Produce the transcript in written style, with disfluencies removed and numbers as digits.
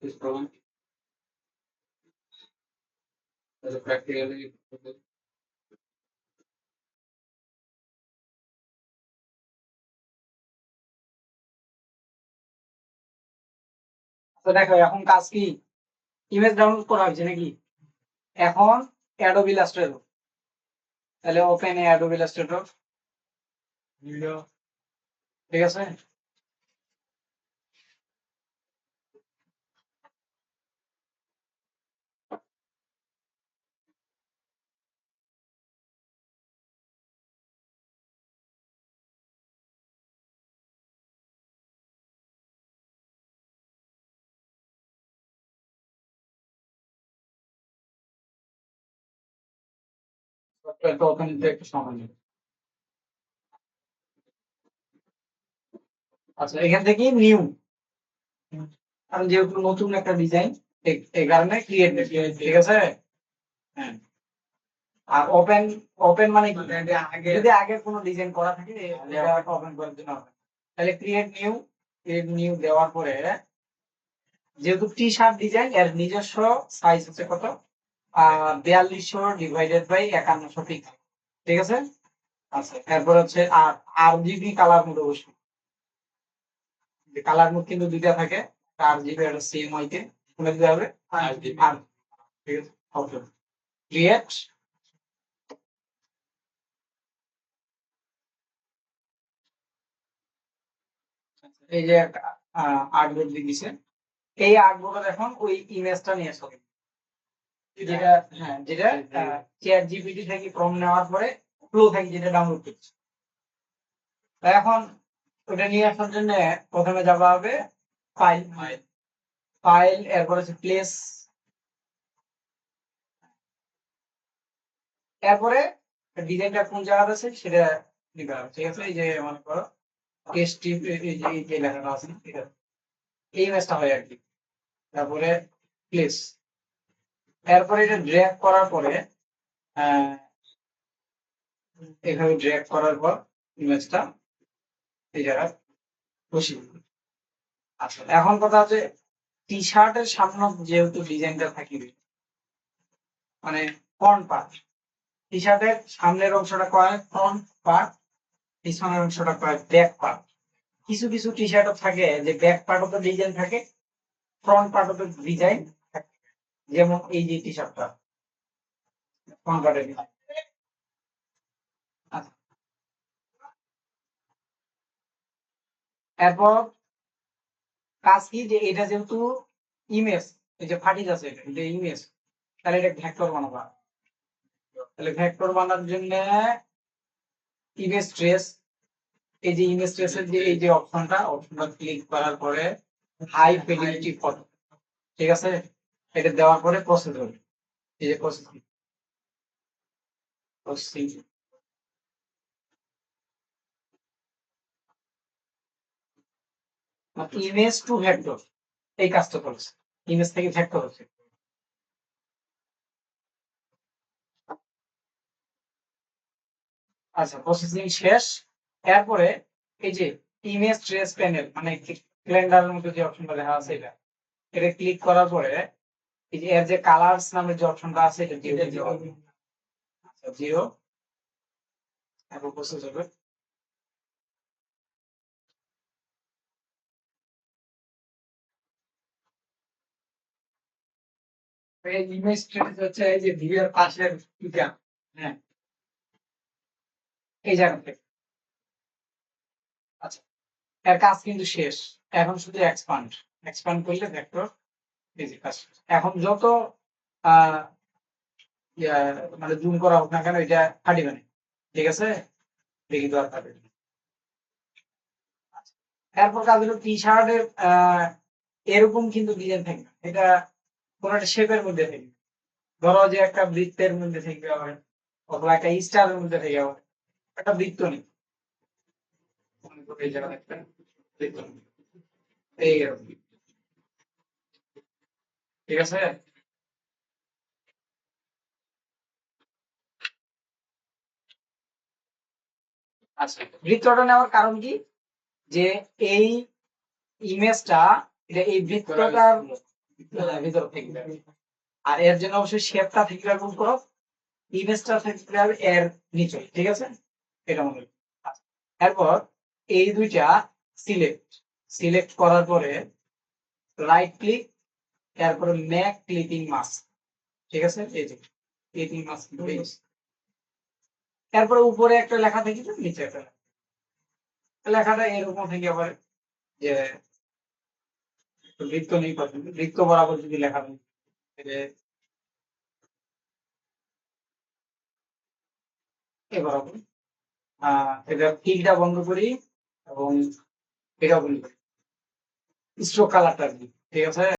is proven as a practically. তো দেখো এখন কাজ কি, ইমেজ ডাউনলোড করা হয়েছে নাকি, এখন অ্যাডোব ইলাস্ট্রেটর, তাহলে ওপেন অ্যাডোব ইলাস্ট্রেটর, ঠিক আছে। সফটওয়্যারটা ওপেন হতে একটু সময় নেবে। আচ্ছা এখান থেকে নিউ, কারণ যেহেতু নতুন একটা ডিজাইন এই কারণে ক্রিয়েট, ঠিক আছে। হ্যাঁ, আর ওপেন, ওপেন মানে কি, যদি আগে কোনো ডিজাইন করা থাকে ওপেন করার জন্য হবে। তাহলে ক্রিয়েট নিউ দেওয়ার পরে যেহেতু টি শার্ট ডিজাইন এর নিজস্ব সাইজ হচ্ছে কত, 4200 ডিভাইডেড বাই 5100 পিক্সেল, ঠিক আছে। আচ্ছা এরপর হচ্ছে আর আরজিবি কালার মোড, অবশ্যই কালার মোড কিন্তু দুইটা থাকে, আরজিবি আর সিএমওয়াই তে কোনটা দিতে হবে, আরজিবি, ঠিক আছে। ওকে, ক্রিয়েট, এই যে একটা আর্টবোর্ড দিয়েছে, এই আর্টবোর্ডে এখন ওই ইমেজটা নিয়ে আসবে, যেটা হ্যাঁ যেটা চ্যাট জিপিটি থেকে প্রম্পট নেওয়ার পরে ফ্লো থেকে যেটা ডাউনলোড করছে। এখন ওটা নিয়ে আসার জন্য প্রথমে যাওয়া হবে ফাইল, ফাইল এরপর হচ্ছে প্লেস, এরপরে ডিজাইনটা কোন জায়গাতে আছে সেটা নিতে হবে, ঠিক আছে। এই যে মনে করো টেস্টি, এই যে লেখাটা আছে এটা, এই ইমেজটা হয় আর কি। তারপরে প্লেস, এরপরে এটা ড্র্যাগ করার পরে এভাবে ড্র্যাগ করার পর ইমেজটা এই জায়গায় বসিয়ে দিবে। আচ্ছা এখন কথা হচ্ছে টি শার্টের সামনে যেহেতু ডিজাইনটা থাকিবে, মানে ফ্রন্ট পার্ট, টি শার্টের সামনের অংশটা কয় ফ্রন্ট পার্ট, পিছনের অংশটা কয় ব্যাক পার্ট। কিছু কিছু টি শার্টও থাকে যে ব্যাক পার্টও তো ডিজাইন থাকে, ফ্রন্ট পার্টও তো ডিজাইন থাকে, যেমন এই যে টি শার্টটা ফ্রন্ট পার্টের ডিজাইন। আচ্ছা এরপর কাজ কি, যে এটা যেহেতু ইমেজ, এই যে ফাটি আছে এটা ইমেজ, তাহলে এটা ভেক্টর বানাবা। তাহলে ভেক্টর বানানোর জন্য ইমেজ ট্রেস, এই যে ইমেজ ট্রেসের যে এই যে অপশনটা ক্লিক করার পরে হাই ফিডিলিটি ফটো, ঠিক আছে। এটা দেওয়ার পরে প্রসেস হবে, এই যে প্রসেসিং, ইমেজ টু ভেক্টর, এই কাজটা করছে, ইমেজ থেকে ভেক্টর হচ্ছে। আচ্ছা প্রসেসিং শেষ, এরপরে এই যে ইমেজ ট্রেস প্যানেল, মানে ক্যালেন্ডারের মধ্যে যে অপশনটা দেখা আছে এটা ক্লিক করার পরে এই যে এর যে কালারস নামের যে অপশনটা আছে এটা জিরো, আচ্ছা জিরো, এরপর প্রসেস হবে। এই ইমেজ ট্রেস হচ্ছে এই যে ভিউয়ের পাশের ইটা, হ্যাঁ এই জায়গা থেকে। আচ্ছা এর কাজ কিন্তু শেষ, এখন শুধু এক্সপান্ড, এক্সপান্ড করলে ভেক্টর এই যে কাজ শেষ। এখন যত আহ মানে জুম করা হোক না কেন এটা ফাটিবে না, ঠিক আছে। দেখি তো আর ফাটবে না। এরপর কাজ হলো টি শার্টের এরকম কিন্তু ডিজাইন থাকবে, এটা কোন একটা শেপের মধ্যে থাকবে, ধরো যে একটা বৃত্তের মধ্যে থাকবে আবার, অথবা একটা স্টারের মধ্যে থাকবে আবার, একটা বৃত্ত নেই, এই জায়গায় একটা বৃত্ত নেই, এই এরকম, ঠিক আছে। আচ্ছা বৃত্তটা নেওয়ার কারণ কি, যে এই ইমেজটা, এটা এই বৃত্তটার ভিতরে থাকবে। আর এর জন্য অবশ্যই শেপটা থাকবে এরকম করো, ইমেজটা থাকবে এর নিচে, ঠিক আছে? এটা মনে রাখবে। আচ্ছা, এরপর এই দুইটা সিলেক্ট করার পরে রাইট ক্লিক, তারপরে ম্যাক ক্লিপিং মাস্ক, ঠিক আছে? এই যে ক্লিপিং মাস্ক, তারপরে উপরে একটা লেখা থাকবে, নিচে একটা লেখাটা এরকম থেকে আবার যে বৃত্ত নেই, বৃত্ত বরাবর যদি লেখা থাকে যে এ বরাবর, এটা টিকটা বন্ধ করি এবং এটা বন্ধ করি, স্ট্রোক কালারটা আর কি, ঠিক আছে?